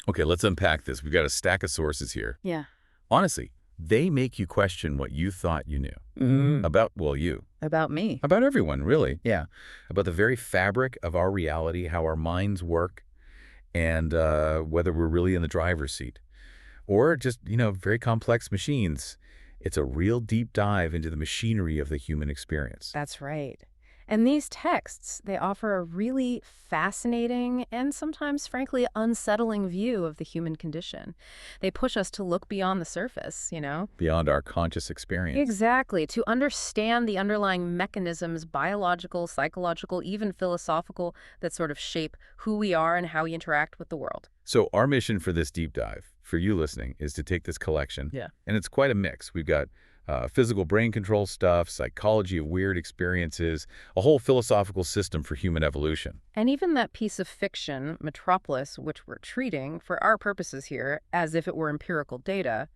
Okay, let's unpack this. We've got a stack of sources here. Yeah. Honestly, they make you question what you thought you knew. About, well, you. About me. About everyone, really. Yeah. About the very fabric of our reality, how our minds work, and whether we're really in the driver's seat. Or just, very complex machines. It's a real deep dive into the machinery of the human experience. That's right. And these texts, they offer a really fascinating and sometimes, frankly, unsettling view of the human condition. They push us to look beyond the surface, Beyond our conscious experience. Exactly, to understand the underlying mechanisms, biological, psychological, even philosophical, that sort of shape who we are and how we interact with the world. So our mission for this deep dive, for you listening, is to take this collection. Yeah. And it's quite a mix. We've got physical brain control stuff, psychology of weird experiences, a whole philosophical system for human evolution. And even that piece of fiction, Metropolis, which we're treating, for our purposes here, as if it were empirical data,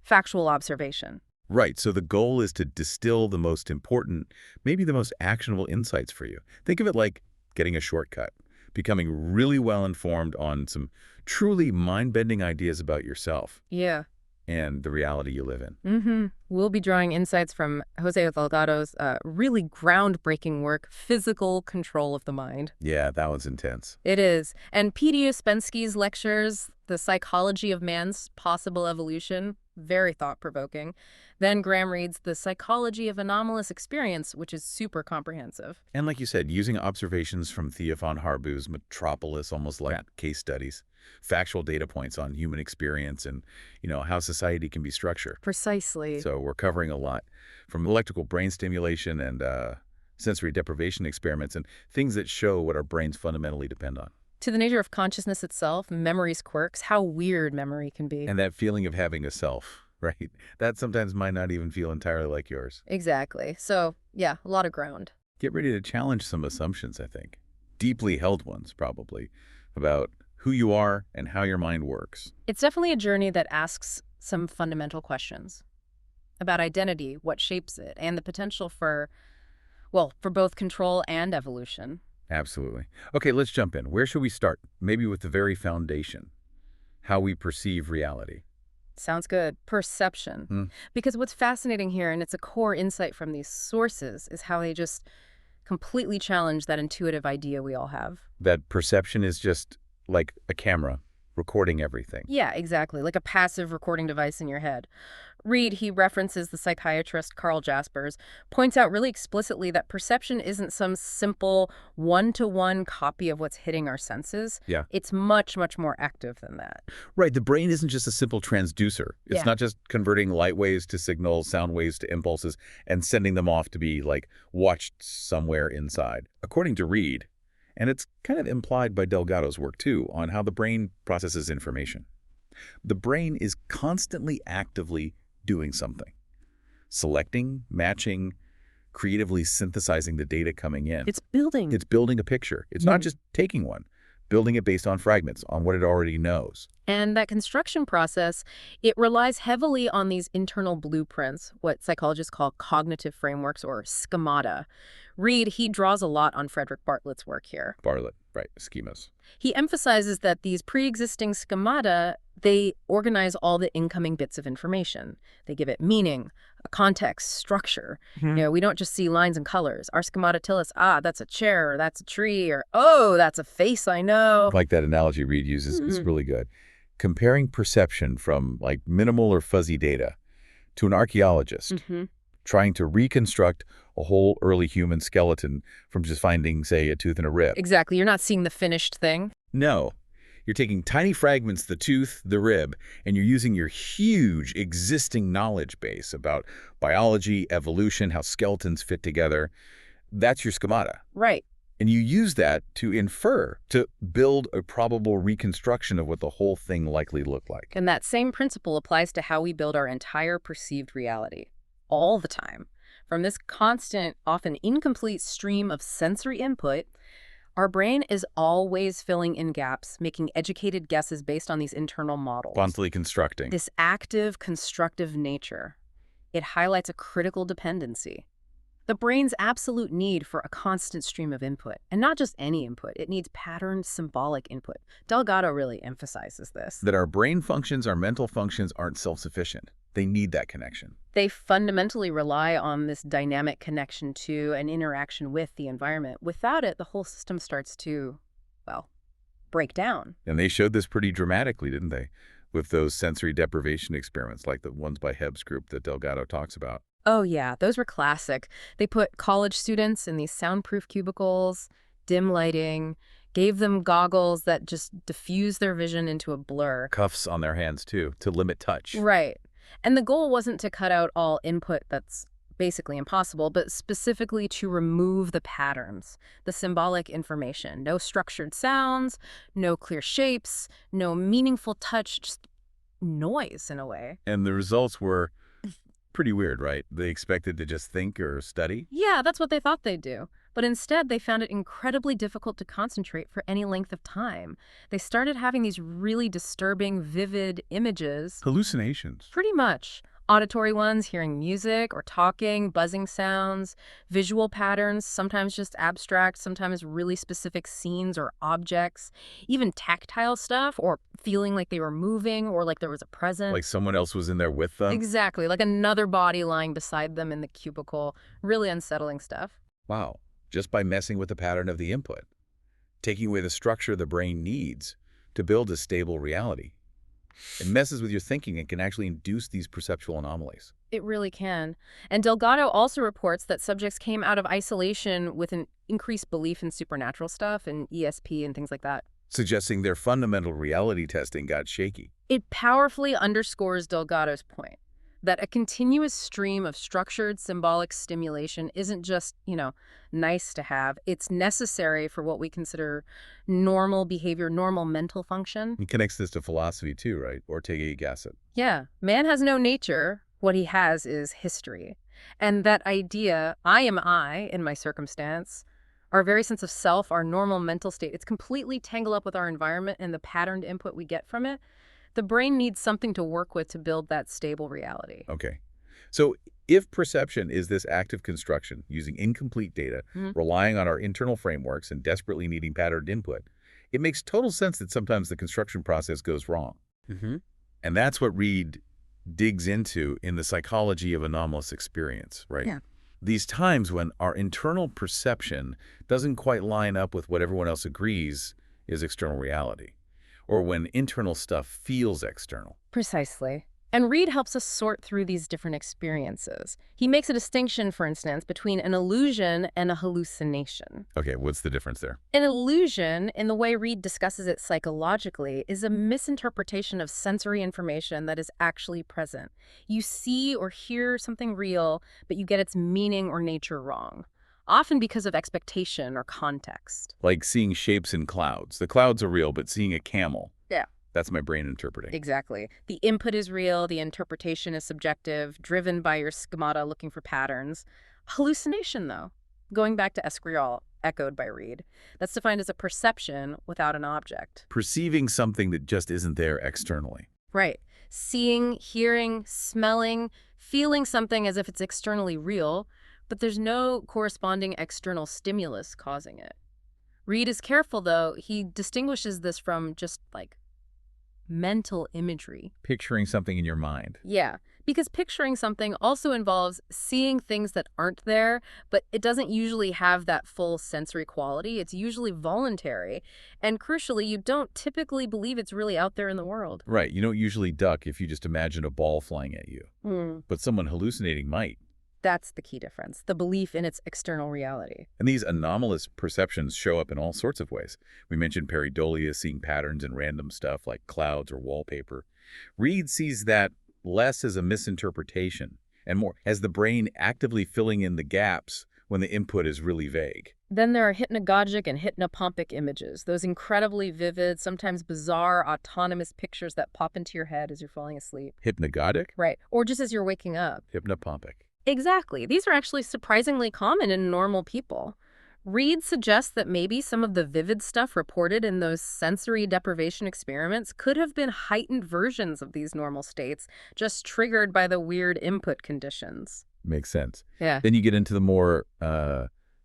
factual observation. Right, so the goal is to distill the most important, maybe the most actionable insights for you. Think of it like getting a shortcut, becoming really well-informed on some truly mind-bending ideas about yourself. Yeah. And the reality you live in. We'll be drawing insights from Jose Delgado's really groundbreaking work, Physical Control of the Mind. Yeah, that was intense. It is. And P.D. Ouspensky's lectures, The Psychology of Man's Possible Evolution, very thought-provoking. Then Graham Reed's The Psychology of Anomalous Experience, which is super comprehensive. And like you said, using observations from Thea von Harbou's Metropolis, almost like case studies, factual data points on human experience and, how society can be structured. Precisely. So we're covering a lot, from electrical brain stimulation and sensory deprivation experiments and things that show what our brains fundamentally depend on. To the nature of consciousness itself, memory's quirks, how weird memory can be. And that feeling of having a self, right? That sometimes might not even feel entirely like yours. Exactly. So, yeah, a lot of ground. Get ready to challenge some assumptions, I think. Deeply held ones, probably, about who you are and how your mind works. It's definitely a journey that asks some fundamental questions about identity, what shapes it, and the potential for both control and evolution. Absolutely. Okay, let's jump in. Where should we start? Maybe with the very foundation, how we perceive reality. Sounds good. Perception. Because what's fascinating here, and it's a core insight from these sources, is how they just completely challenge that intuitive idea we all have. That perception is just like a camera recording everything. Yeah, exactly. Like a passive recording device in your head. Reed, he references the psychiatrist Carl Jaspers, points out really explicitly that perception isn't some simple one-to-one copy of what's hitting our senses. Yeah. It's much, much more active than that. Right. The brain isn't just a simple transducer. It's not just converting light waves to signals, sound waves to impulses, and sending them off to be, watched somewhere inside. According to Reed, and it's kind of implied by Delgado's work, too, on how the brain processes information. The brain is constantly actively doing something. Selecting, matching, creatively synthesizing the data coming in. It's building. It's building a picture. It's not just taking one, building it based on fragments, on what it already knows. And that construction process, it relies heavily on these internal blueprints, what psychologists call cognitive frameworks or schemata. Reed, he draws a lot on Frederick Bartlett's work here. Bartlett, right, schemas. He emphasizes that these pre-existing schemata, they organize all the incoming bits of information. They give it meaning, a context, structure. We don't just see lines and colors. Our schemata tell us, that's a chair, or that's a tree, or, oh, that's a face I know. Like that analogy Reed uses is really good. Comparing perception from, minimal or fuzzy data to an archaeologist trying to reconstruct a whole early human skeleton from just finding, say, a tooth and a rib. Exactly. You're not seeing the finished thing. No. You're taking tiny fragments, the tooth, the rib, and you're using your huge existing knowledge base about biology, evolution, how skeletons fit together. That's your schemata. Right. And you use that to infer, to build a probable reconstruction of what the whole thing likely looked like. And that same principle applies to how we build our entire perceived reality. All the time. From this constant, often incomplete stream of sensory input, our brain is always filling in gaps, making educated guesses based on these internal models. Constantly constructing. This active, constructive nature. It highlights a critical dependency. The brain's absolute need for a constant stream of input, and not just any input. It needs patterned, symbolic input. Delgado really emphasizes this. That our brain functions, our mental functions aren't self-sufficient. They need that connection. They fundamentally rely on this dynamic connection to and interaction with the environment. Without it, the whole system starts to, well, break down. And they showed this pretty dramatically, didn't they? With those sensory deprivation experiments like the ones by Hebb's group that Delgado talks about. Oh yeah, those were classic. They put college students in these soundproof cubicles, dim lighting, gave them goggles that just diffuse their vision into a blur. Cuffs on their hands, too, to limit touch. Right. And the goal wasn't to cut out all input that's basically impossible, but specifically to remove the patterns, the symbolic information. No structured sounds, no clear shapes, no meaningful touch, just noise in a way. And the results were pretty weird, right? They expected to just think or study. Yeah, that's what they thought they'd do. But instead, they found it incredibly difficult to concentrate for any length of time. They started having these really disturbing, vivid images. Hallucinations. Pretty much. Auditory ones, hearing music or talking, buzzing sounds, visual patterns, sometimes just abstract, sometimes really specific scenes or objects, even tactile stuff or feeling like they were moving or like there was a presence. Like someone else was in there with them? Exactly, like another body lying beside them in the cubicle. Really unsettling stuff. Wow. Just by messing with the pattern of the input, taking away the structure the brain needs to build a stable reality. It messes with your thinking and can actually induce these perceptual anomalies. It really can. And Delgado also reports that subjects came out of isolation with an increased belief in supernatural stuff and ESP and things like that. Suggesting their fundamental reality testing got shaky. It powerfully underscores Delgado's point that a continuous stream of structured symbolic stimulation isn't just, nice to have. It's necessary for what we consider normal behavior, normal mental function. He connects this to philosophy too, right? Ortega y Gasset. Yeah. Man has no nature. What he has is history. And that idea, I am I in my circumstance, our very sense of self, our normal mental state, it's completely tangled up with our environment and the patterned input we get from it. The brain needs something to work with to build that stable reality. Okay. So if perception is this active construction using incomplete data, relying on our internal frameworks and desperately needing patterned input, it makes total sense that sometimes the construction process goes wrong. And that's what Reid digs into in the psychology of anomalous experience, right? Yeah. These times when our internal perception doesn't quite line up with what everyone else agrees is external reality, or when internal stuff feels external. Precisely. And Reid helps us sort through these different experiences. He makes a distinction, for instance, between an illusion and a hallucination. Okay, what's the difference there? An illusion, in the way Reid discusses it psychologically, is a misinterpretation of sensory information that is actually present. You see or hear something real, but you get its meaning or nature wrong, often because of expectation or context. Like seeing shapes in clouds. The clouds are real, but seeing a camel. Yeah. That's my brain interpreting. Exactly. The input is real, the interpretation is subjective, driven by your schemata looking for patterns. Hallucination, though, going back to Esquirol, echoed by Reid, that's defined as a perception without an object. Perceiving something that just isn't there externally. Right. Seeing, hearing, smelling, feeling something as if it's externally real, but there's no corresponding external stimulus causing it. Reid is careful, though. He distinguishes this from just, mental imagery. Picturing something in your mind. Yeah, because picturing something also involves seeing things that aren't there, but it doesn't usually have that full sensory quality. It's usually voluntary. And crucially, you don't typically believe it's really out there in the world. Right. You don't usually duck if you just imagine a ball flying at you. But someone hallucinating might. That's the key difference, the belief in its external reality. And these anomalous perceptions show up in all sorts of ways. We mentioned pareidolia, seeing patterns in random stuff like clouds or wallpaper. Reid sees that less as a misinterpretation and more as the brain actively filling in the gaps when the input is really vague. Then there are hypnagogic and hypnopompic images, those incredibly vivid, sometimes bizarre, autonomous pictures that pop into your head as you're falling asleep. Hypnagogic? Right, or just as you're waking up. Hypnopompic. Exactly. These are actually surprisingly common in normal people. Reid suggests that maybe some of the vivid stuff reported in those sensory deprivation experiments could have been heightened versions of these normal states, just triggered by the weird input conditions. Makes sense. Yeah. Then you get into the more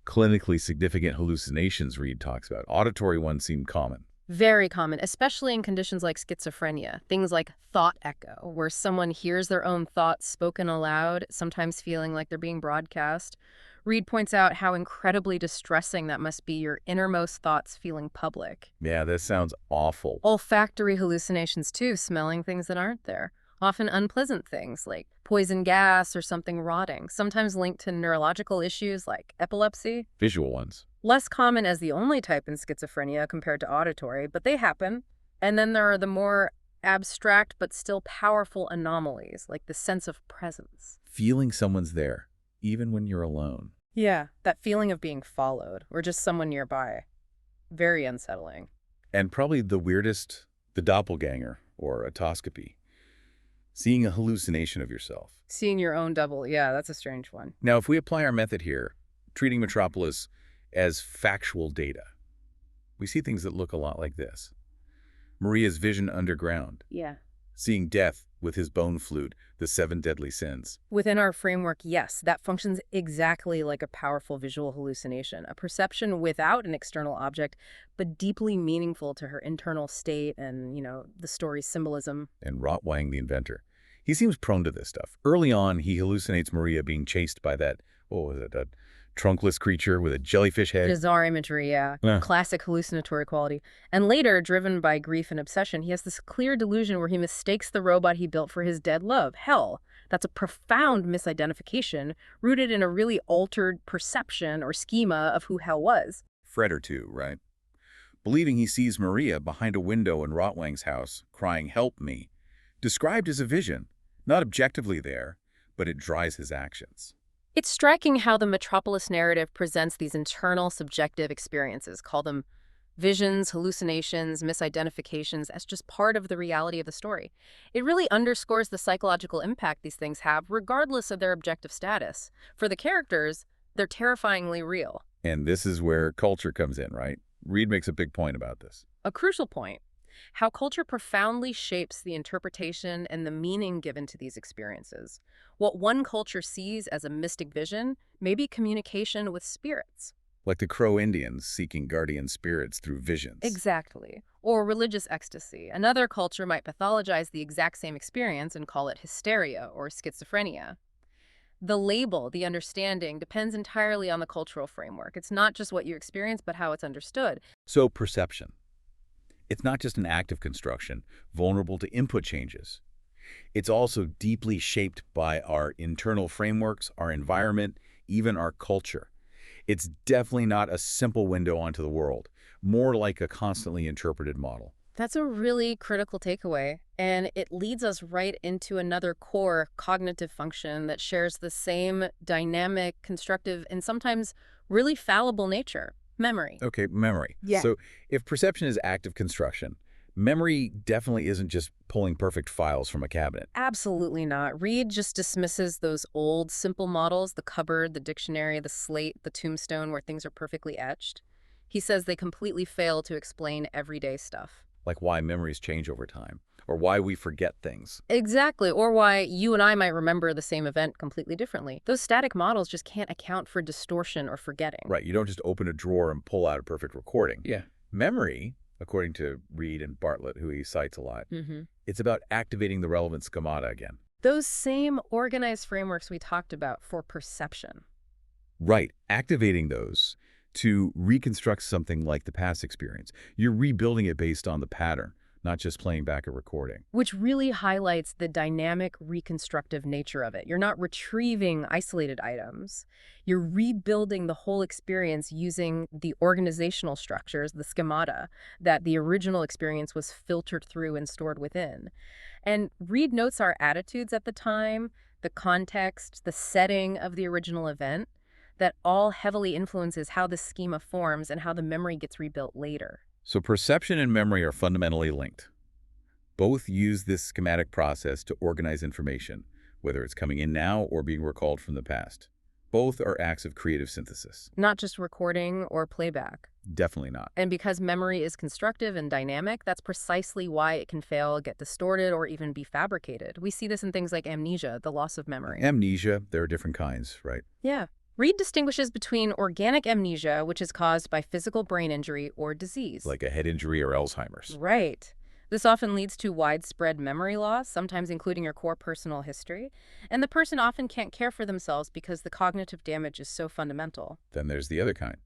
clinically significant hallucinations Reid talks about. Auditory ones seem common. Very common, especially in conditions like schizophrenia. Things like thought echo, where someone hears their own thoughts spoken aloud, sometimes feeling like they're being broadcast. Reid points out how incredibly distressing that must be, your innermost thoughts feeling public. Yeah, this sounds awful. Olfactory hallucinations, too, smelling things that aren't there. Often unpleasant things like poison gas or something rotting, sometimes linked to neurological issues like epilepsy. Visual ones. Less common as the only type in schizophrenia compared to auditory, but they happen. And then there are the more abstract but still powerful anomalies, like the sense of presence. Feeling someone's there, even when you're alone. Yeah, that feeling of being followed, or just someone nearby. Very unsettling. And probably the weirdest, the doppelganger, or autoscopy. Seeing a hallucination of yourself. Seeing your own double, yeah, that's a strange one. Now, if we apply our method here, treating Metropolis as factual data, we see things that look a lot like this. Maria's vision underground. Yeah. Seeing death with his bone flute, the 7 deadly sins. Within our framework, yes, that functions exactly like a powerful visual hallucination, a perception without an external object, but deeply meaningful to her internal state and, the story's symbolism. And Rotwang, the inventor. He seems prone to this stuff. Early on, he hallucinates Maria being chased by that, a trunkless creature with a jellyfish head. Bizarre imagery, yeah. Classic hallucinatory quality. And later, driven by grief and obsession, he has this clear delusion where he mistakes the robot he built for his dead love, Hell. That's a profound misidentification rooted in a really altered perception or schema of who Hell was. Fred or two, right? Believing he sees Maria behind a window in Rotwang's house, crying, "Help me," described as a vision, not objectively there, but it drives his actions. It's striking how the Metropolis narrative presents these internal subjective experiences, call them visions, hallucinations, misidentifications, as just part of the reality of the story. It really underscores the psychological impact these things have, regardless of their objective status. For the characters, they're terrifyingly real. And this is where culture comes in, right? Reid makes a big point about this. A crucial point. How culture profoundly shapes the interpretation and the meaning given to these experiences. What one culture sees as a mystic vision may be communication with spirits. Like the Crow Indians seeking guardian spirits through visions. Exactly. Or religious ecstasy. Another culture might pathologize the exact same experience and call it hysteria or schizophrenia. The label, the understanding, depends entirely on the cultural framework. It's not just what you experience, but how it's understood. So perception. It's not just an active construction, vulnerable to input changes. It's also deeply shaped by our internal frameworks, our environment, even our culture. It's definitely not a simple window onto the world, more like a constantly interpreted model. That's a really critical takeaway, and it leads us right into another core cognitive function that shares the same dynamic, constructive, and sometimes really fallible nature. Memory. Okay, memory. Yeah. So if perception is active construction, memory definitely isn't just pulling perfect files from a cabinet. Absolutely not. Reid just dismisses those old, simple models, the cupboard, the dictionary, the slate, the tombstone, where things are perfectly etched. He says they completely fail to explain everyday stuff. Like why memories change over time, or why we forget things. Exactly, or why you and I might remember the same event completely differently. Those static models just can't account for distortion or forgetting. Right, you don't just open a drawer and pull out a perfect recording. Yeah. Memory, according to Reid and Bartlett, who he cites a lot, it's about activating the relevant schemata again. Those same organized frameworks we talked about for perception. Right, activating those to reconstruct something like the past experience. You're rebuilding it based on the pattern, not just playing back a recording. Which really highlights the dynamic reconstructive nature of it. You're not retrieving isolated items. You're rebuilding the whole experience using the organizational structures, the schemata, that the original experience was filtered through and stored within. And Reid notes our attitudes at the time, the context, the setting of the original event, that all heavily influences how the schema forms and how the memory gets rebuilt later. So perception and memory are fundamentally linked. Both use this schematic process to organize information, whether it's coming in now or being recalled from the past. Both are acts of creative synthesis. Not just recording or playback. Definitely not. And because memory is constructive and dynamic, that's precisely why it can fail, get distorted, or even be fabricated. We see this in things like amnesia, the loss of memory. Amnesia, there are different kinds, right? Yeah. Reid distinguishes between organic amnesia, which is caused by physical brain injury or disease. Like a head injury or Alzheimer's. Right. This often leads to widespread memory loss, sometimes including your core personal history, and the person often can't care for themselves because the cognitive damage is so fundamental. Then there's the other kind.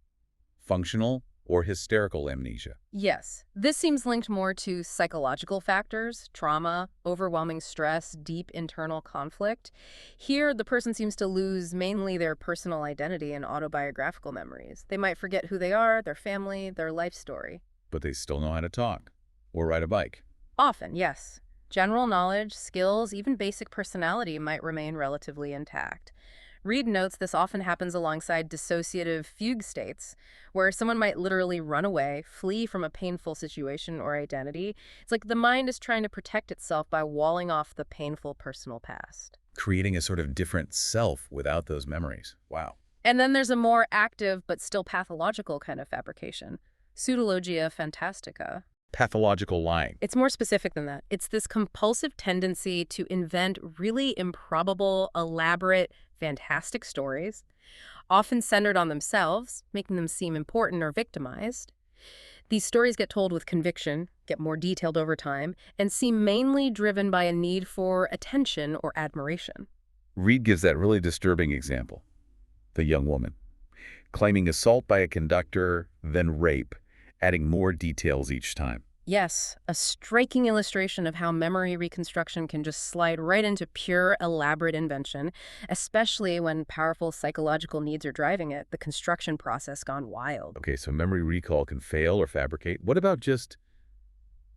Functional or hysterical amnesia. Yes, this seems linked more to psychological factors, trauma, overwhelming stress, deep internal conflict. Here, the person seems to lose mainly their personal identity and autobiographical memories. They might forget who they are, their family, their life story. But they still know how to talk or ride a bike. Often, yes. General knowledge, skills, even basic personality might remain relatively intact. Reid notes this often happens alongside dissociative fugue states, where someone might literally run away, flee from a painful situation or identity. It's like the mind is trying to protect itself by walling off the painful personal past. Creating a sort of different self without those memories. Wow. And then there's a more active but still pathological kind of fabrication, pseudologia fantastica. Pathological lying. It's more specific than that. It's this compulsive tendency to invent really improbable, elaborate, fantastic stories, often centered on themselves, making them seem important or victimized. These stories get told with conviction, get more detailed over time, and seem mainly driven by a need for attention or admiration. Reid gives that really disturbing example. The young woman, claiming assault by a conductor, then rape, adding more details each time. Yes, a striking illustration of how memory reconstruction can just slide right into pure, elaborate invention, especially when powerful psychological needs are driving it, the construction process gone wild. Okay, so memory recall can fail or fabricate. What about just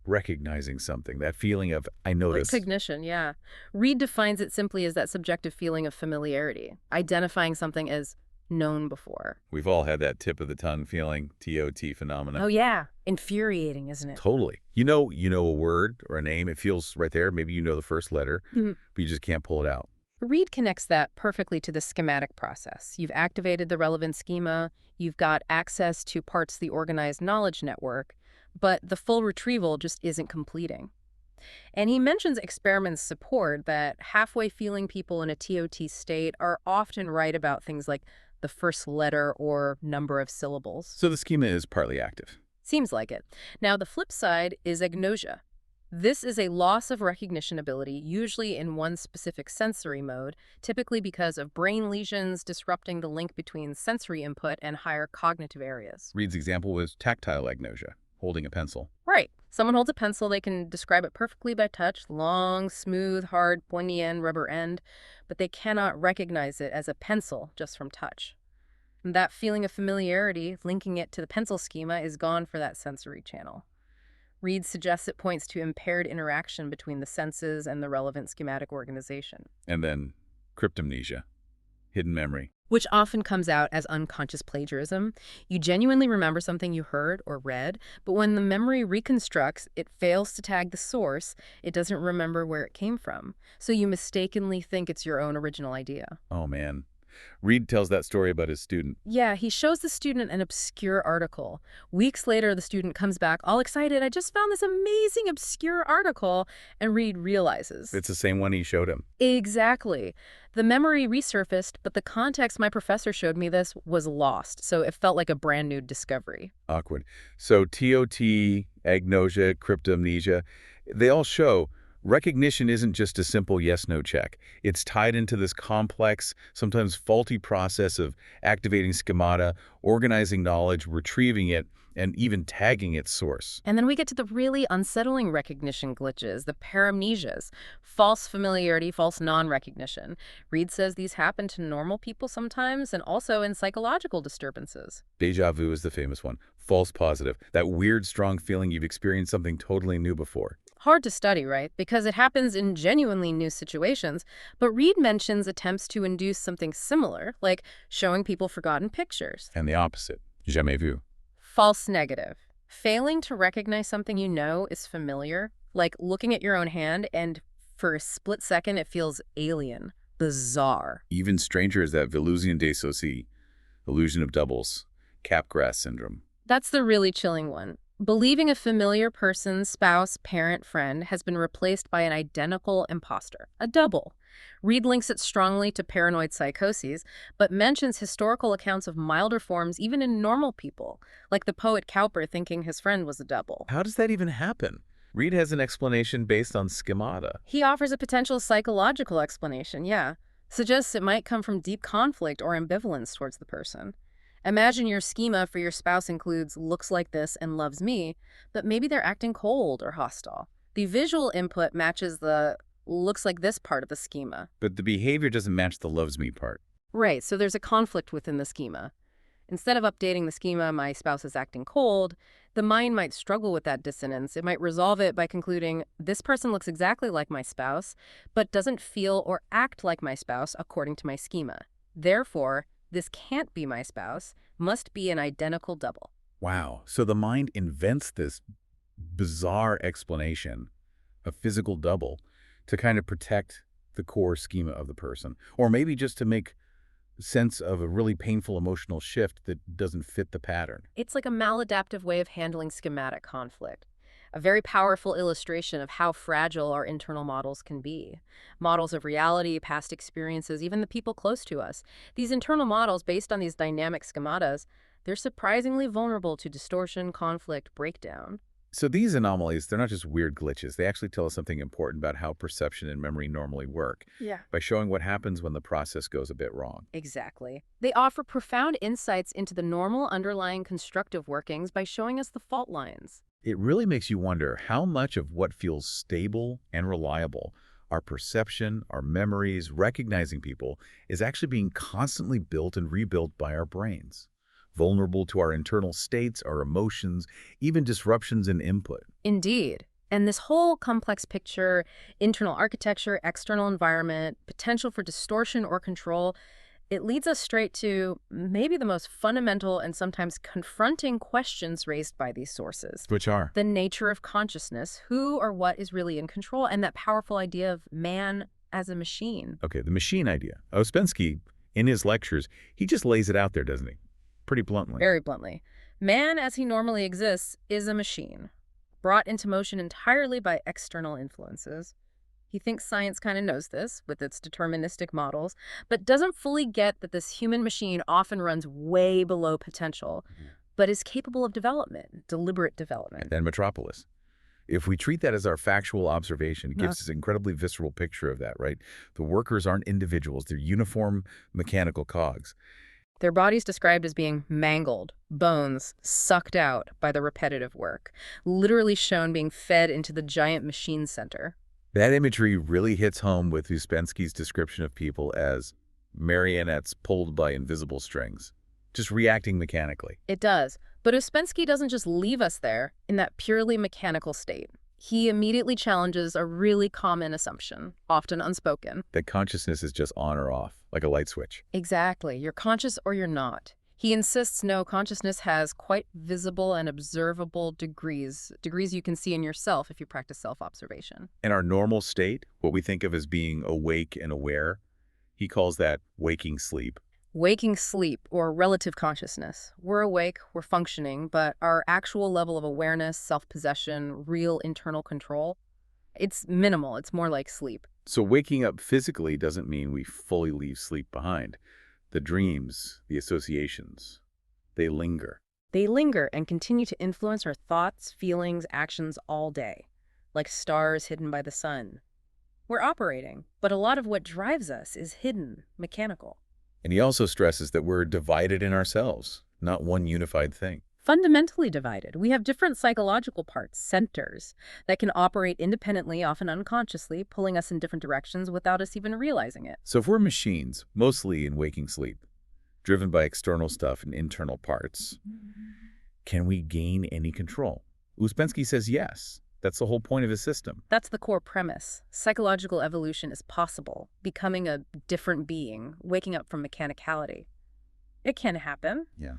recognizing something, that feeling of, I know this? Recognition, yeah. Reid defines it simply as that subjective feeling of familiarity, identifying something as known before. We've all had that tip of the tongue feeling, TOT phenomenon. Oh, yeah. Infuriating, isn't it? Totally. You know a word or a name, it feels right there. Maybe you know the first letter, but you just can't pull it out. Reid connects that perfectly to the schematic process. You've activated the relevant schema, you've got access to parts of the organized knowledge network, but the full retrieval just isn't completing. And he mentions experiments support that halfway feeling people in a TOT state are often right about things like the first letter or number of syllables. So the schema is partly active. Seems like it. Now, the flip side is agnosia. This is a loss of recognition ability, usually in one specific sensory mode, typically because of brain lesions disrupting the link between sensory input and higher cognitive areas. Reid's example was tactile agnosia, holding a pencil. Right. Someone holds a pencil, they can describe it perfectly by touch, long, smooth, hard, pointy end, rubber end, but they cannot recognize it as a pencil just from touch. And that feeling of familiarity, linking it to the pencil schema, is gone for that sensory channel. Reid suggests it points to impaired interaction between the senses and the relevant schematic organization. And then cryptomnesia, hidden memory. Which often comes out as unconscious plagiarism. You genuinely remember something you heard or read, but when the memory reconstructs, it fails to tag the source. It doesn't remember where it came from. So you mistakenly think it's your own original idea. Oh, man. Reid tells that story about his student. Yeah, he shows the student an obscure article. Weeks later, the student comes back all excited. I just found this amazing obscure article. And Reid realizes. It's the same one he showed him. Exactly. The memory resurfaced, but the context my professor showed me this was lost. So it felt like a brand new discovery. Awkward. So TOT, agnosia, cryptomnesia, they all show recognition isn't just a simple yes-no check. It's tied into this complex, sometimes faulty process of activating schemata, organizing knowledge, retrieving it, and even tagging its source. And then we get to the really unsettling recognition glitches, the paramnesias, false familiarity, false non-recognition. Reid says these happen to normal people sometimes and also in psychological disturbances. Déjà vu is the famous one. False positive. That weird, strong feeling you've experienced something totally new before. Hard to study, right? Because it happens in genuinely new situations, but Reid mentions attempts to induce something similar, like showing people forgotten pictures. And the opposite. Jamais vu. False negative. Failing to recognize something you know is familiar, like looking at your own hand and for a split second it feels alien, bizarre. Even stranger is that Velusian dissociation, illusion of doubles, Capgras syndrome. That's the really chilling one. Believing a familiar person, spouse, parent, friend has been replaced by an identical imposter, a double. Reed links it strongly to paranoid psychoses, but mentions historical accounts of milder forms even in normal people, like the poet Cowper thinking his friend was a double. How does that even happen? Reed has an explanation based on schemata. He offers a potential psychological explanation, yeah. Suggests it might come from deep conflict or ambivalence towards the person. Imagine your schema for your spouse includes looks like this and loves me, but maybe they're acting cold or hostile. The visual input matches the looks like this part of the schema. But the behavior doesn't match the loves me part. Right, so there's a conflict within the schema. Instead of updating the schema, my spouse is acting cold, the mind might struggle with that dissonance. It might resolve it by concluding, this person looks exactly like my spouse, but doesn't feel or act like my spouse according to my schema. Therefore, this can't be my spouse, must be an identical double. Wow. So the mind invents this bizarre explanation, a physical double, to kind of protect the core schema of the person. Or maybe just to make sense of a really painful emotional shift that doesn't fit the pattern. It's like a maladaptive way of handling schematic conflict. A very powerful illustration of how fragile our internal models can be. Models of reality, past experiences, even the people close to us. These internal models, based on these dynamic schematas, they're surprisingly vulnerable to distortion, conflict, breakdown. So these anomalies, they're not just weird glitches. They actually tell us something important about how perception and memory normally work. Yeah. By showing what happens when the process goes a bit wrong. Exactly. They offer profound insights into the normal underlying constructive workings by showing us the fault lines. It really makes you wonder how much of what feels stable and reliable, our perception, our memories, recognizing people, is actually being constantly built and rebuilt by our brains. Vulnerable to our internal states, our emotions, even disruptions in input. Indeed. And this whole complex picture, internal architecture, external environment, potential for distortion or control, it leads us straight to maybe the most fundamental and sometimes confronting questions raised by these sources. Which are? The nature of consciousness, who or what is really in control, and that powerful idea of man as a machine. Okay, the machine idea. Ouspensky, in his lectures, he just lays it out there, doesn't he? Pretty bluntly. Very bluntly. Man, as he normally exists, is a machine, brought into motion entirely by external influences. He thinks science kind of knows this, with its deterministic models, but doesn't fully get that this human machine often runs way below potential, but is capable of development, deliberate development. And then Metropolis. If we treat that as our factual observation, it gives us an incredibly visceral picture of that, right? The workers aren't individuals. They're uniform mechanical cogs. Their bodies described as being mangled, bones sucked out by the repetitive work, literally shown being fed into the giant machine center. That imagery really hits home with Ouspensky's description of people as marionettes pulled by invisible strings, just reacting mechanically. It does. But Ouspensky doesn't just leave us there in that purely mechanical state. He immediately challenges a really common assumption, often unspoken. That consciousness is just on or off, like a light switch. Exactly. You're conscious or you're not. He insists no, consciousness has quite visible and observable degrees you can see in yourself if you practice self-observation. In our normal state, what we think of as being awake and aware, he calls that waking sleep. Waking sleep, or relative consciousness. We're awake, we're functioning, but our actual level of awareness, self-possession, real internal control, it's minimal. It's more like sleep. So waking up physically doesn't mean we fully leave sleep behind. The dreams, the associations, they linger. They linger and continue to influence our thoughts, feelings, actions all day, like stars hidden by the sun. We're operating, but a lot of what drives us is hidden, mechanical. And he also stresses that we're divided in ourselves, not one unified thing. Fundamentally divided. We have different psychological parts, centers, that can operate independently, often unconsciously, pulling us in different directions without us even realizing it. So if we're machines, mostly in waking sleep, driven by external stuff and internal parts, can we gain any control? Ouspensky says yes. That's the whole point of his system. That's the core premise. Psychological evolution is possible, becoming a different being, waking up from mechanicality. It can happen. Yeah.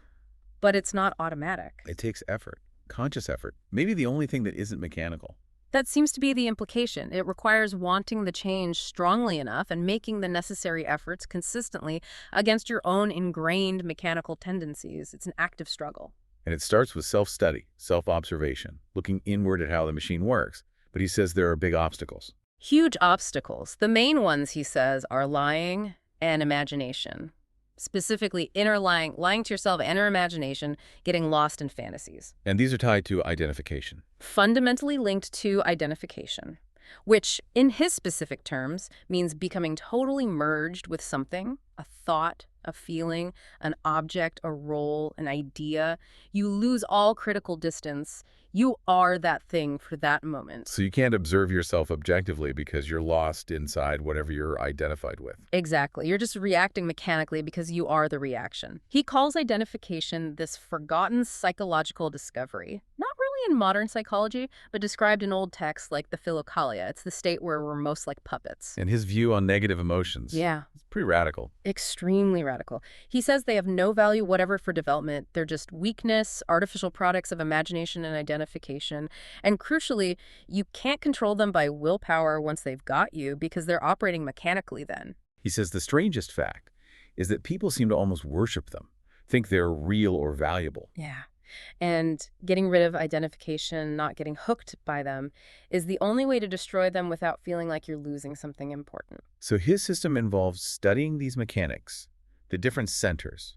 But it's not automatic. It takes effort, conscious effort, maybe the only thing that isn't mechanical. That seems to be the implication. It requires wanting the change strongly enough and making the necessary efforts consistently against your own ingrained mechanical tendencies. It's an active struggle. And it starts with self-study, self-observation, looking inward at how the machine works. But he says there are big obstacles. Huge obstacles. The main ones, he says, are lying and imagination. Specifically, lying to yourself and your imagination, getting lost in fantasies. And these are tied to identification. Fundamentally linked to identification, which, in his specific terms, means becoming totally merged with something, a thought, a feeling, an object, a role, an idea. You lose all critical distance. You are that thing for that moment. So you can't observe yourself objectively because you're lost inside whatever you're identified with. Exactly. You're just reacting mechanically because you are the reaction. He calls identification this forgotten psychological discovery. Not really in modern psychology, but described in old texts like the Philokalia. It's the state where we're most like puppets. And his view on negative emotions. Yeah. It's pretty radical. Extremely radical. He says they have no value whatever for development. They're just weakness, artificial products of imagination and identification. And crucially, you can't control them by willpower once they've got you because they're operating mechanically then. He says the strangest fact is that people seem to almost worship them, think they're real or valuable. Yeah. And getting rid of identification, not getting hooked by them, is the only way to destroy them without feeling like you're losing something important. So his system involves studying these mechanics, the different centers,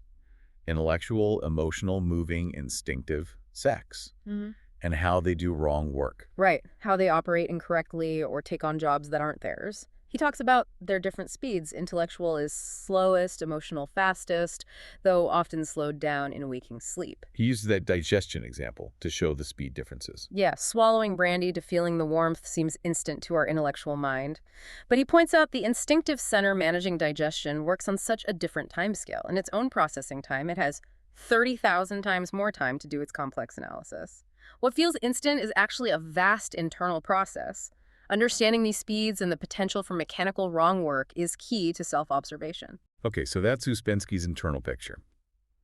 intellectual, emotional, moving, instinctive, sex, and how they do wrong work. Right. How they operate incorrectly or take on jobs that aren't theirs. He talks about their different speeds. Intellectual is slowest, emotional fastest, though often slowed down in waking sleep. He uses that digestion example to show the speed differences. Yeah, swallowing brandy to feeling the warmth seems instant to our intellectual mind. But he points out the instinctive center managing digestion works on such a different timescale. In its own processing time, it has 30,000 times more time to do its complex analysis. What feels instant is actually a vast internal process. Understanding these speeds and the potential for mechanical wrong work is key to self-observation. Okay, so that's Ouspensky's internal picture.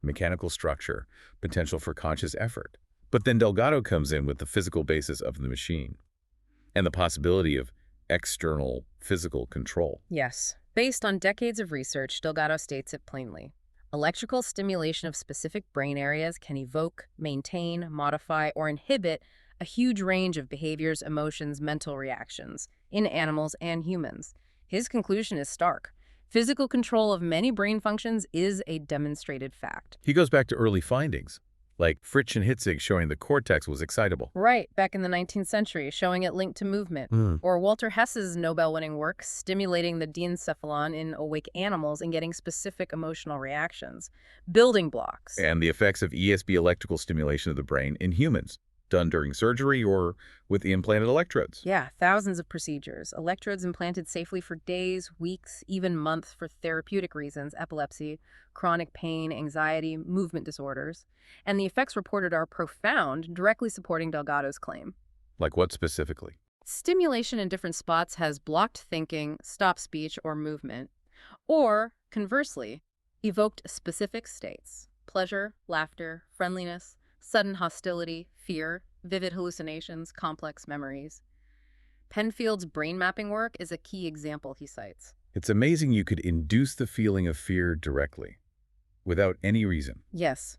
Mechanical structure, potential for conscious effort. But then Delgado comes in with the physical basis of the machine and the possibility of external physical control. Yes. Based on decades of research, Delgado states it plainly. Electrical stimulation of specific brain areas can evoke, maintain, modify, or inhibit a huge range of behaviors, emotions, mental reactions in animals and humans. His conclusion is stark. Physical control of many brain functions is a demonstrated fact. He goes back to early findings, like Fritsch and Hitzig showing the cortex was excitable. Right, back in the 19th century, showing it linked to movement. Or Walter Hess's Nobel-winning work stimulating the diencephalon in awake animals and getting specific emotional reactions. Building blocks. And the effects of ESB electrical stimulation of the brain in humans, done during surgery or with the implanted electrodes. Yeah, thousands of procedures. Electrodes implanted safely for days, weeks, even months for therapeutic reasons, epilepsy, chronic pain, anxiety, movement disorders. And the effects reported are profound, directly supporting Delgado's claim. Like what specifically? Stimulation in different spots has blocked thinking, stopped speech or movement, or, conversely, evoked specific states: pleasure, laughter, friendliness, sudden hostility, fear, vivid hallucinations, complex memories. Penfield's brain mapping work is a key example he cites. It's amazing you could induce the feeling of fear directly, without any reason. Yes.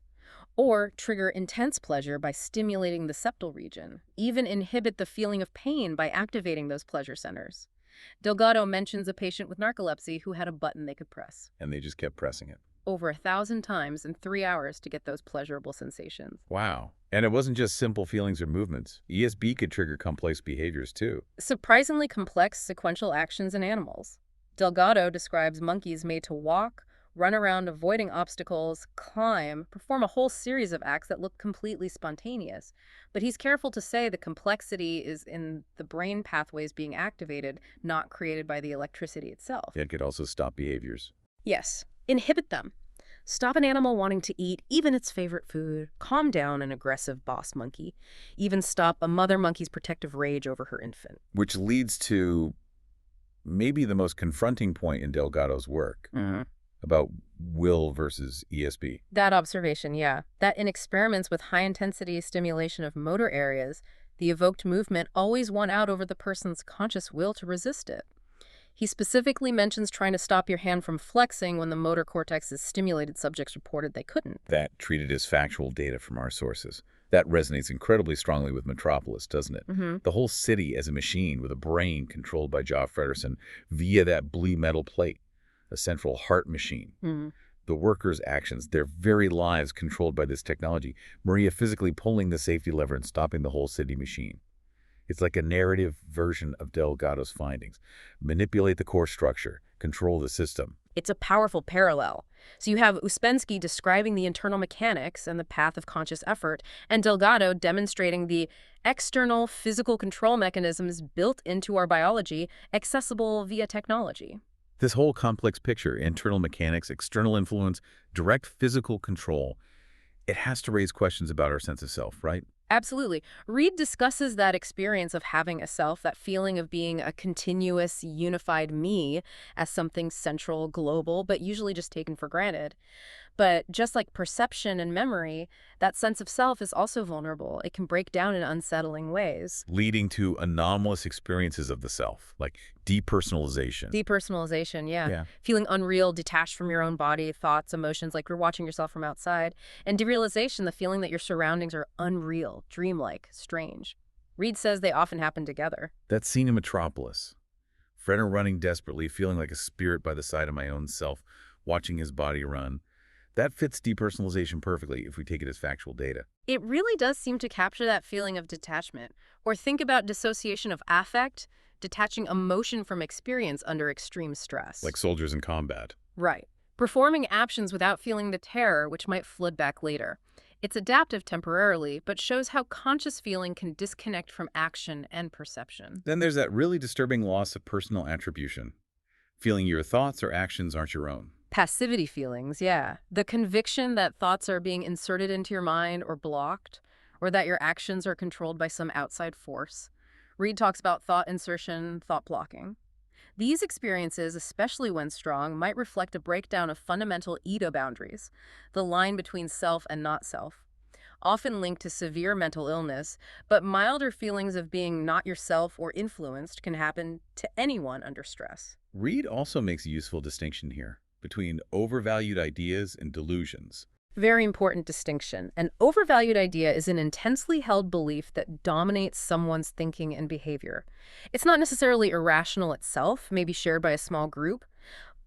Or trigger intense pleasure by stimulating the septal region. Even inhibit the feeling of pain by activating those pleasure centers. Delgado mentions a patient with narcolepsy who had a button they could press. And they just kept pressing it. Over 1,000 times in 3 hours to get those pleasurable sensations. Wow. And it wasn't just simple feelings or movements. ESB could trigger complex behaviors too. Surprisingly complex sequential actions in animals. Delgado describes monkeys made to walk, run around avoiding obstacles, climb, perform a whole series of acts that look completely spontaneous. But he's careful to say the complexity is in the brain pathways being activated, not created by the electricity itself. It could also stop behaviors. Yes. Inhibit them. Stop an animal wanting to eat even its favorite food. Calm down an aggressive boss monkey. Even stop a mother monkey's protective rage over her infant. Which leads to maybe the most confronting point in Delgado's work about will versus ESB. That observation, yeah. That in experiments with high-intensity stimulation of motor areas, the evoked movement always won out over the person's conscious will to resist it. He specifically mentions trying to stop your hand from flexing when the motor cortex is stimulated. Subjects reported they couldn't. That treated as factual data from our sources. That resonates incredibly strongly with Metropolis, doesn't it? The whole city as a machine with a brain controlled by Joff Fredersen via that blue metal plate, a central heart machine. The workers' actions, their very lives controlled by this technology. Maria physically pulling the safety lever and stopping the whole city machine. It's like a narrative version of Delgado's findings. Manipulate the core structure, control the system. It's a powerful parallel. So you have Ouspensky describing the internal mechanics and the path of conscious effort, and Delgado demonstrating the external physical control mechanisms built into our biology, accessible via technology. This whole complex picture, internal mechanics, external influence, direct physical control, it has to raise questions about our sense of self, right? Absolutely. Reid discusses that experience of having a self, that feeling of being a continuous, unified me, as something central, global, but usually just taken for granted. But just like perception and memory, that sense of self is also vulnerable. It can break down in unsettling ways. Leading to anomalous experiences of the self, like depersonalization. Depersonalization, yeah. Feeling unreal, detached from your own body, thoughts, emotions, like you're watching yourself from outside. And derealization, the feeling that your surroundings are unreal, dreamlike, strange. Reid says they often happen together. That scene in Metropolis. Fredder running desperately, feeling like a spirit by the side of my own self, watching his body run. That fits depersonalization perfectly if we take it as factual data. It really does seem to capture that feeling of detachment. Or think about dissociation of affect, detaching emotion from experience under extreme stress. Like soldiers in combat. Right. Performing actions without feeling the terror, which might flood back later. It's adaptive temporarily, but shows how conscious feeling can disconnect from action and perception. Then there's that really disturbing loss of personal attribution. Feeling your thoughts or actions aren't your own. Passivity feelings, yeah. The conviction that thoughts are being inserted into your mind or blocked, or that your actions are controlled by some outside force. Reid talks about thought insertion, thought blocking. These experiences, especially when strong, might reflect a breakdown of fundamental ego boundaries, the line between self and not self, often linked to severe mental illness, but milder feelings of being not yourself or influenced can happen to anyone under stress. Reid also makes a useful distinction here between overvalued ideas and delusions. Very important distinction. An overvalued idea is an intensely held belief that dominates someone's thinking and behavior. It's not necessarily irrational itself, maybe shared by a small group,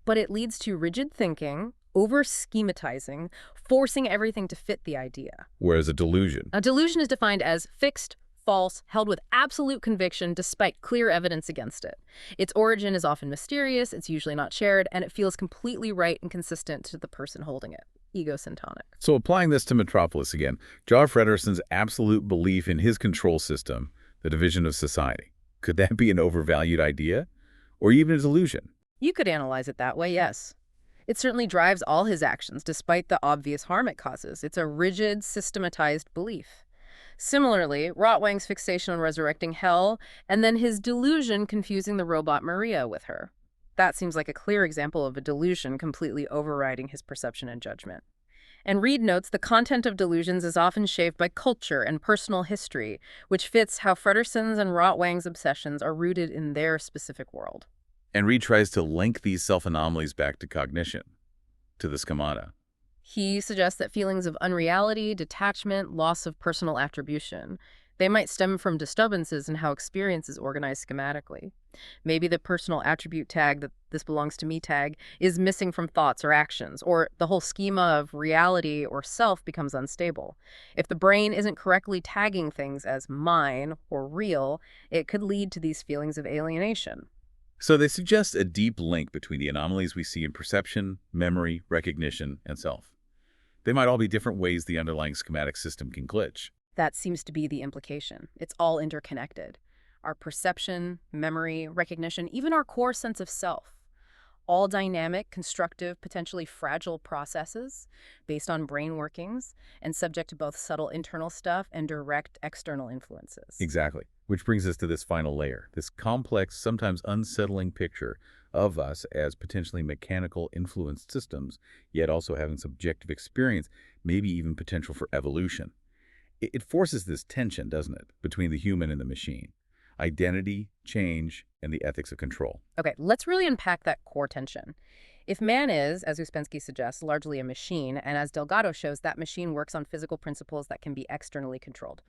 but it leads to rigid thinking, over-schematizing, forcing everything to fit the idea. Whereas a delusion is defined as fixed, false, held with absolute conviction despite clear evidence against it. Its origin is often mysterious, it's usually not shared, and it feels completely right and consistent to the person holding it. Egosyntonic. So applying this to Metropolis again, Joff Fredersen's absolute belief in his control system, the division of society. Could that be an overvalued idea? Or even a delusion? You could analyze it that way, yes. It certainly drives all his actions, despite the obvious harm it causes. It's a rigid, systematized belief. Similarly, Rotwang's fixation on resurrecting hell, and then his delusion confusing the robot Maria with her. That seems like a clear example of a delusion completely overriding his perception and judgment. And Reid notes the content of delusions is often shaped by culture and personal history, which fits how Fredersen's and Rotwang's obsessions are rooted in their specific world. And Reid tries to link these self-anomalies back to cognition, to the schemata. He suggests that feelings of unreality, detachment, loss of personal attribution, they might stem from disturbances in how experience is organized schematically. Maybe the personal attribute tag, that this belongs to me tag, is missing from thoughts or actions, or the whole schema of reality or self becomes unstable. If the brain isn't correctly tagging things as mine or real, it could lead to these feelings of alienation. So they suggest a deep link between the anomalies we see in perception, memory, recognition, and self. They might all be different ways the underlying schematic system can glitch. That seems to be the implication. It's all interconnected. Our perception, memory, recognition, even our core sense of self. All dynamic, constructive, potentially fragile processes based on brain workings and subject to both subtle internal stuff and direct external influences. Exactly. Which brings us to this final layer, this complex, sometimes unsettling picture of us as potentially mechanical influenced systems, yet also having subjective experience, maybe even potential for evolution. It forces this tension, doesn't it, between the human and the machine. Identity, change, and the ethics of control. Okay, let's really unpack that core tension. If man is, as Ouspensky suggests, largely a machine, and as Delgado shows, that machine works on physical principles that can be externally controlled,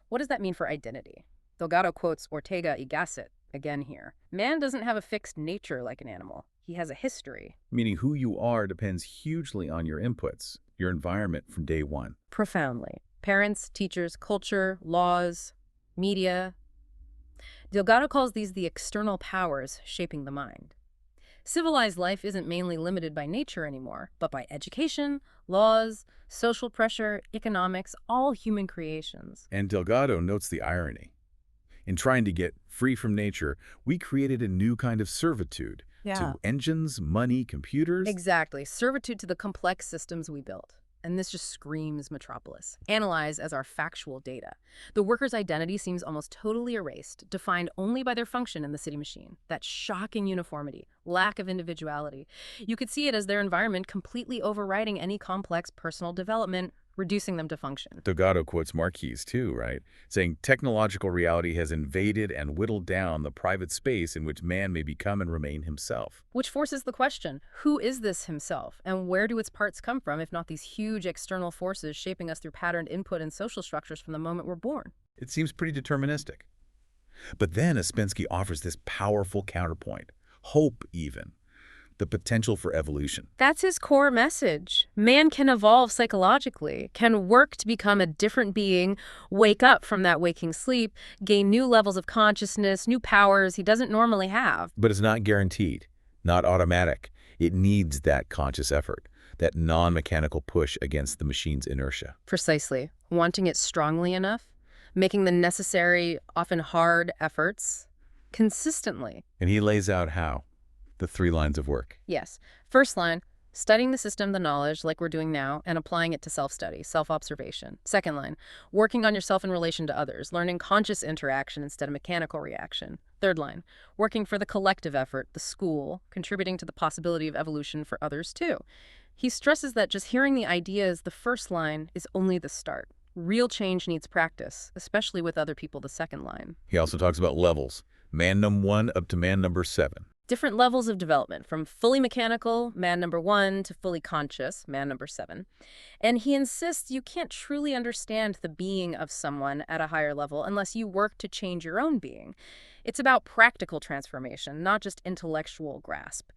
what does that mean for identity? Delgado quotes Ortega y Gasset again here. Man doesn't have a fixed nature like an animal. He has a history. Meaning who you are depends hugely on your inputs, your environment from day one. Profoundly. Parents, teachers, culture, laws, media. Delgado calls these the external powers shaping the mind. Civilized life isn't mainly limited by nature anymore, but by education, laws, social pressure, economics, all human creations. And Delgado notes the irony. In trying to get free from nature, we created a new kind of servitude to engines, money, computers. Exactly. Servitude to the complex systems we built. And this just screams Metropolis. Analyzed as our factual data. The worker's identity seems almost totally erased, defined only by their function in the city machine. That shocking uniformity, lack of individuality. You could see it as their environment completely overriding any complex personal development, reducing them to function. Delgado quotes Marquise too, right? Saying technological reality has invaded and whittled down the private space in which man may become and remain himself. Which forces the question, who is this himself? And where do its parts come from, if not these huge external forces shaping us through patterned input and social structures from the moment we're born? It seems pretty deterministic. But then Ouspensky offers this powerful counterpoint, hope even. The potential for evolution. That's his core message. Man can evolve psychologically, can work to become a different being, wake up from that waking sleep, gain new levels of consciousness, new powers he doesn't normally have. But it's not guaranteed, not automatic. It needs that conscious effort, that non-mechanical push against the machine's inertia. Precisely. Wanting it strongly enough, making the necessary, often hard efforts consistently. And he lays out how. The 3 lines of work. Yes. First line, studying the system, the knowledge, like we're doing now, and applying it to self-study, self-observation. Second line, working on yourself in relation to others, learning conscious interaction instead of mechanical reaction. Third line, working for the collective effort, the school, contributing to the possibility of evolution for others too. He stresses that just hearing the ideas, the first line, is only the start. Real change needs practice, especially with other people, the second line. He also talks about levels, man number 1 up to man number 7. Different levels of development, from fully mechanical, man number 1, to fully conscious, man number 7. And he insists you can't truly understand the being of someone at a higher level unless you work to change your own being. It's about practical transformation, not just intellectual grasp.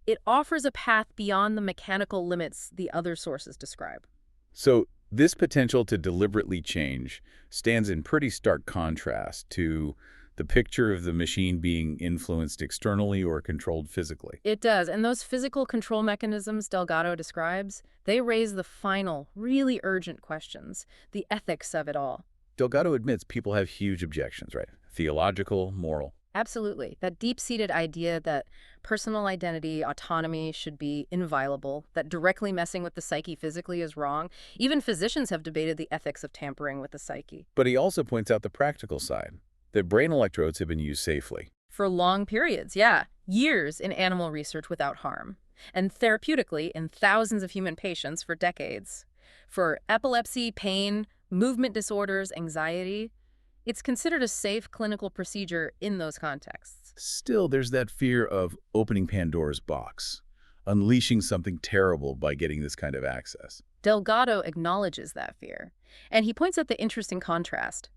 It offers a path beyond the mechanical limits the other sources describe. So this potential to deliberately change stands in pretty stark contrast to the picture of the machine being influenced externally or controlled physically. It does, and those physical control mechanisms Delgado describes, they raise the final, really urgent questions, the ethics of it all. Delgado admits people have huge objections, right? Theological, moral. Absolutely. That deep-seated idea that personal identity, autonomy should be inviolable, that directly messing with the psyche physically is wrong. Even physicians have debated the ethics of tampering with the psyche. But he also points out the practical side, that brain electrodes have been used safely. For long periods, yeah. Years in animal research without harm. And therapeutically in thousands of human patients for decades. For epilepsy, pain, movement disorders, anxiety, it's considered a safe clinical procedure in those contexts. Still, there's that fear of opening Pandora's box, unleashing something terrible by getting this kind of access. Delgado acknowledges that fear. And he points out the interesting contrast.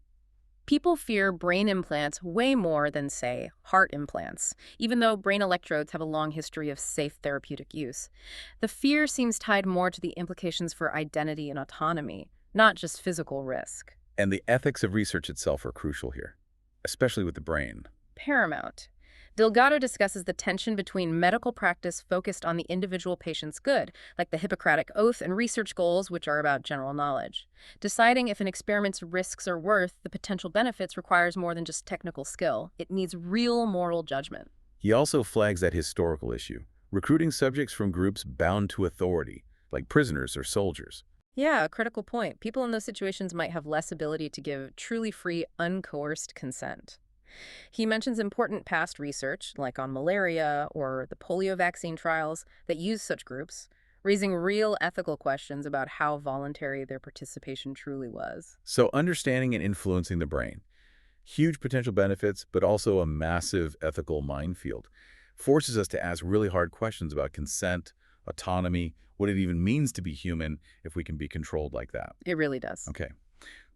People fear brain implants way more than, say, heart implants, even though brain electrodes have a long history of safe therapeutic use. The fear seems tied more to the implications for identity and autonomy, not just physical risk. And the ethics of research itself are crucial here, especially with the brain. Paramount. Delgado discusses the tension between medical practice focused on the individual patient's good, like the Hippocratic Oath, and research goals, which are about general knowledge. Deciding if an experiment's risks are worth the potential benefits requires more than just technical skill. It needs real moral judgment. He also flags that historical issue, recruiting subjects from groups bound to authority, like prisoners or soldiers. Yeah, a critical point. People in those situations might have less ability to give truly free, uncoerced consent. He mentions important past research, like on malaria or the polio vaccine trials, that use such groups, raising real ethical questions about how voluntary their participation truly was. So understanding and influencing the brain. Huge potential benefits, but also a massive ethical minefield. Forces us to ask really hard questions about consent, autonomy, what it even means to be human if we can be controlled like that. It really does. Okay.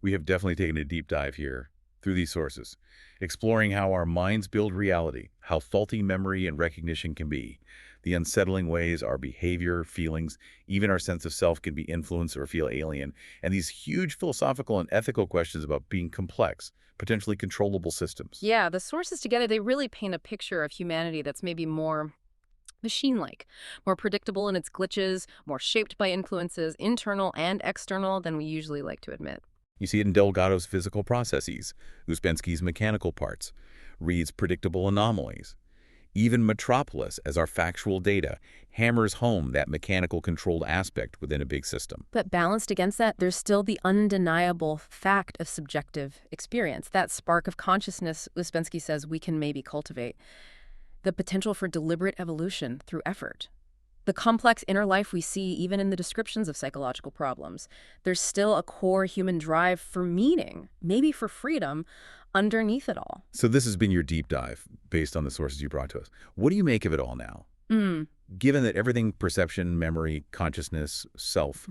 We have definitely taken a deep dive here through these sources, exploring how our minds build reality, how faulty memory and recognition can be, the unsettling ways our behavior, feelings, even our sense of self can be influenced or feel alien, and these huge philosophical and ethical questions about being complex, potentially controllable systems. Yeah, the sources together, they really paint a picture of humanity that's maybe more machine-like, more predictable in its glitches, more shaped by influences, internal and external, than we usually like to admit. You see it in Delgado's physical processes, Ouspensky's mechanical parts, Reed's predictable anomalies. Even Metropolis, as our factual data, hammers home that mechanical controlled aspect within a big system. But balanced against that, there's still the undeniable fact of subjective experience, that spark of consciousness Ouspensky says we can maybe cultivate, the potential for deliberate evolution through effort. The complex inner life we see even in the descriptions of psychological problems. There's still a core human drive for meaning, maybe for freedom, underneath it all. So this has been your deep dive based on the sources you brought to us. What do you make of it all now? Given that everything, perception, memory, consciousness, self,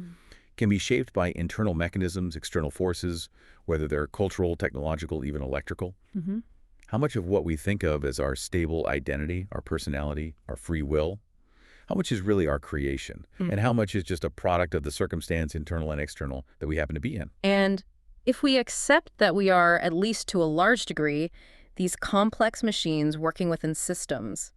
can be shaped by internal mechanisms, external forces, whether they're cultural, technological, even electrical, how much of what we think of as our stable identity, our personality, our free will, how much is really our creation? And how much is just a product of the circumstance, internal and external, that we happen to be in? And if we accept that we are, at least to a large degree, these complex machines working within systems,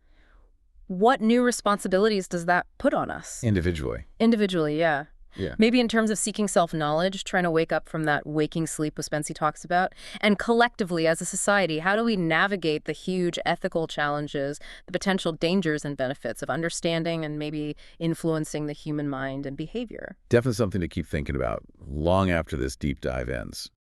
what new responsibilities does that put on us? Individually. Individually, yeah. Yeah. Maybe in terms of seeking self-knowledge, trying to wake up from that waking sleep Ouspensky talks about. And collectively, as a society, how do we navigate the huge ethical challenges, the potential dangers and benefits of understanding and maybe influencing the human mind and behavior? Definitely something to keep thinking about long after this deep dive ends.